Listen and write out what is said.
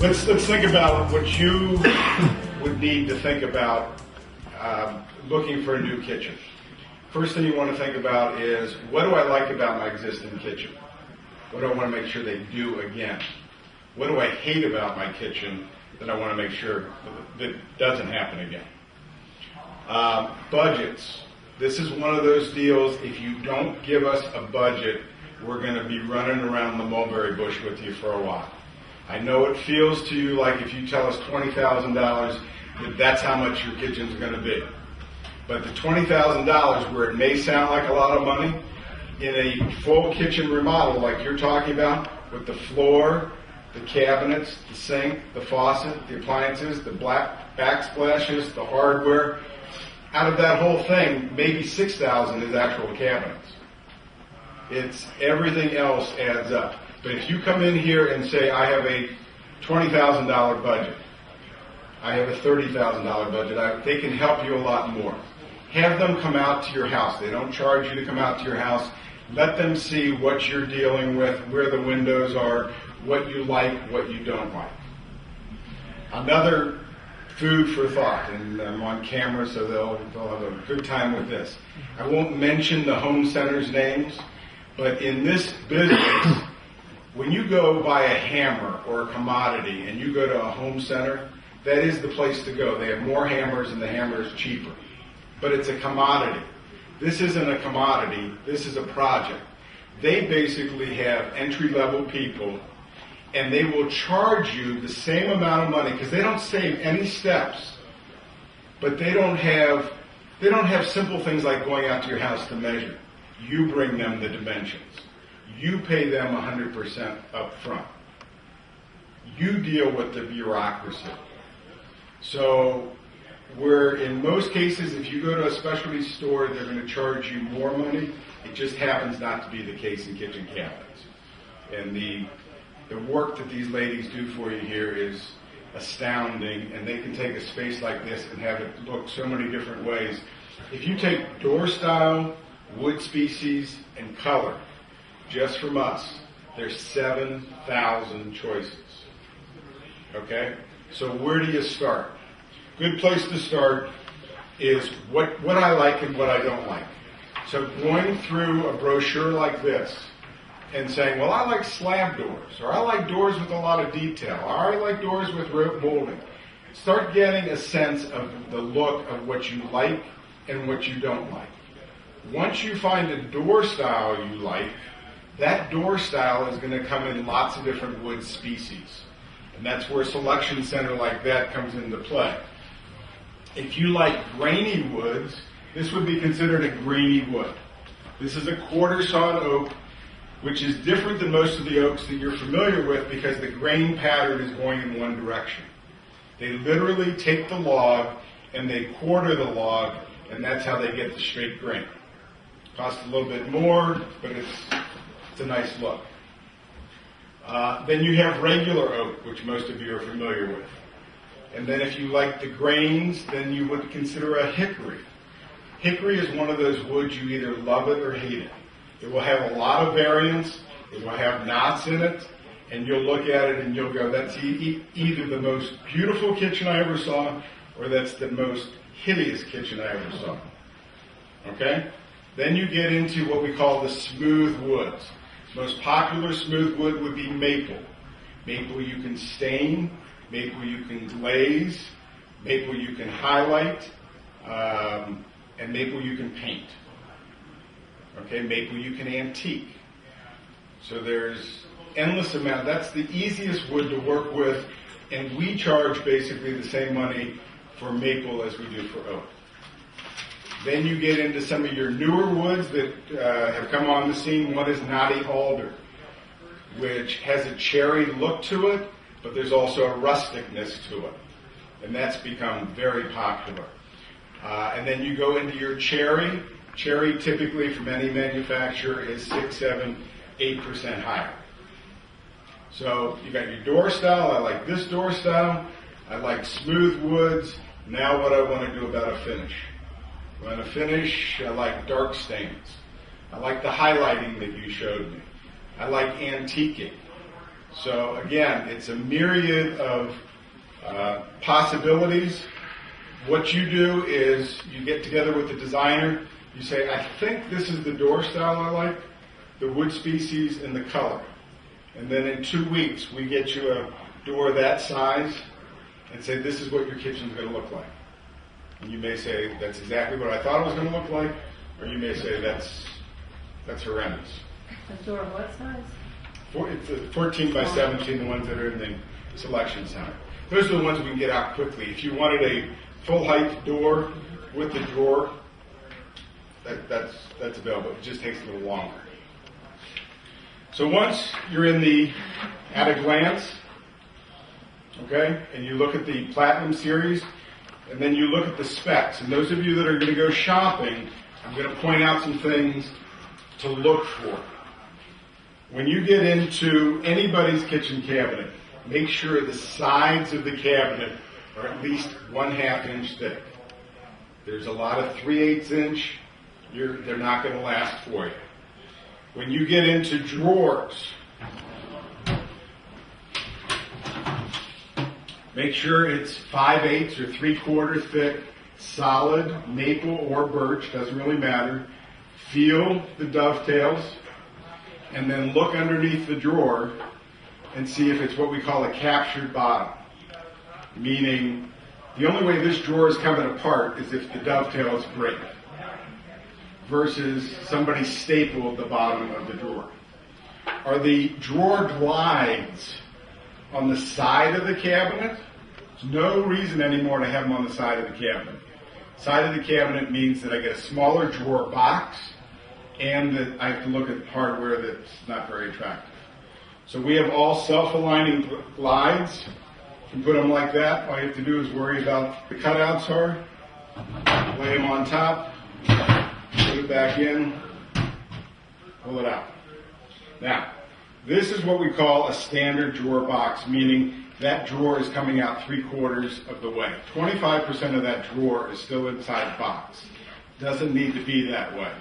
Let's think about what you would need to think about looking for a new kitchen. First thing you want to think about is, what do I like about my existing kitchen? What do I want to make sure they do again? What do I hate about my kitchen that I want to make sure that doesn't happen again? Budgets. This is one of those deals, if you don't give us a budget, we're going to be running around the mulberry bush with you for a while. I know it feels to you like if you tell us $20,000, that's how much your kitchen's going to be. But the $20,000, where it may sound like a lot of money, in a full kitchen remodel like you're talking about, with the floor, the cabinets, the sink, the faucet, the appliances, the black backsplashes, the hardware, out of that whole thing, maybe $6,000 is actual cabinets. It's everything else adds up. But if you come in here and say, I have a $20,000 budget, I have a $30,000 budget, they can help you a lot more. Have them come out to your house. They don't charge you to come out to your house. Let them see what you're dealing with, where the windows are, what you like, what you don't like. Another food for thought, and I'm on camera so they'll have a good time with this. I won't mention the home centers' names, but in this business, when you go buy a hammer or a commodity and you go to a home center, that is the place to go. They have more hammers and the hammer is cheaper. But it's a commodity. This isn't a commodity, this is a project. They basically have entry-level people, and they will charge you the same amount of money, because they don't save any steps, but they don't have simple things like going out to your house to measure. You bring them the dimensions. You pay them 100% up front. You deal with the bureaucracy. So, where in most cases, if you go to a specialty store, they're going to charge you more money. It just happens not to be the case in kitchen cabinets. And the work that these ladies do for you here is astounding, and they can take a space like this and have it look so many different ways. If you take door style, wood species, and color, just from us, there's 7,000 choices. Okay? So where do you start? Good place to start is what I like and what I don't like. So going through a brochure like this and saying, well, I like slab doors, or I like doors with a lot of detail, or I like doors with rope molding. Start getting a sense of the look of what you like and what you don't like. Once you find a door style you like, that door style is going to come in lots of different wood species. And that's where a selection center like that comes into play. If you like grainy woods, this would be considered a grainy wood. This is a quarter sawn oak, which is different than most of the oaks that you're familiar with because the grain pattern is going in one direction. They literally take the log and they quarter the log, and that's how they get the straight grain. Costs a little bit more, but it's a nice look. Then you have regular oak, which most of you are familiar with. And then if you like the grains, then you would consider a hickory. Hickory is one of those woods you either love it or hate it. It will have a lot of variance, it will have knots in it, and you'll look at it and you'll go, that's either the most beautiful kitchen I ever saw, or that's the most hideous kitchen I ever saw. Okay? Then you get into what we call the smooth woods. Most popular smooth wood would be maple. Maple you can stain, maple you can glaze, maple you can highlight, and maple you can paint. Okay, maple you can antique. So there's endless amount. That's the easiest wood to work with, and we charge basically the same money for maple as we do for oak. Then you get into some of your newer woods that have come on the scene. One is knotty alder, which has a cherry look to it, but there's also a rusticness to it. And that's become very popular. And then you go into your cherry. Cherry typically from any manufacturer is 6, 7, 8% higher. So you got your door style. I like this door style. I like smooth woods. Now what I want to do about a finish. When I finish, I like dark stains. I like the highlighting that you showed me. I like antiquing. So again, it's a myriad of possibilities. What you do is you get together with the designer, you say, I think this is the door style I like, the wood species and the color. And then in 2 weeks, we get you a door that size and say, this is what your kitchen's going to look like. And you may say, that's exactly what I thought it was going to look like, or you may say, that's horrendous. A door of what size? It's a 14 by 17, the ones that are in the selection center. Those are the ones we can get out quickly. If you wanted a full height door with the drawer, that's available. It just takes a little longer. So once you're in the at a glance, okay, and you look at the Platinum series, and then you look at the specs. And those of you that are going to go shopping, I'm going to point out some things to look for. When you get into anybody's kitchen cabinet, make sure the sides of the cabinet are at least 1/2 inch thick. There's a lot of 3/8 inch. They're not going to last for you. When you get into drawers, make sure it's 5/8 or 3/4 thick, solid, maple or birch, doesn't really matter. Feel the dovetails, and then look underneath the drawer and see if it's what we call a captured bottom. Meaning, the only way this drawer is coming apart is if the dovetails break, versus somebody stapled the bottom of the drawer. Are the drawer glides on the side of the cabinet? There's no reason anymore to have them on the side of the cabinet. Side of the cabinet means that I get a smaller drawer box and that I have to look at hardware that's not very attractive. So we have all self-aligning glides. You can put them like that. All you have to do is worry about the cutouts are, lay them on top, put it back in, pull it out. Now, this is what we call a standard drawer box, meaning that drawer is coming out 3/4 of the way. 25% of that drawer is still inside the box. Doesn't need to be that way.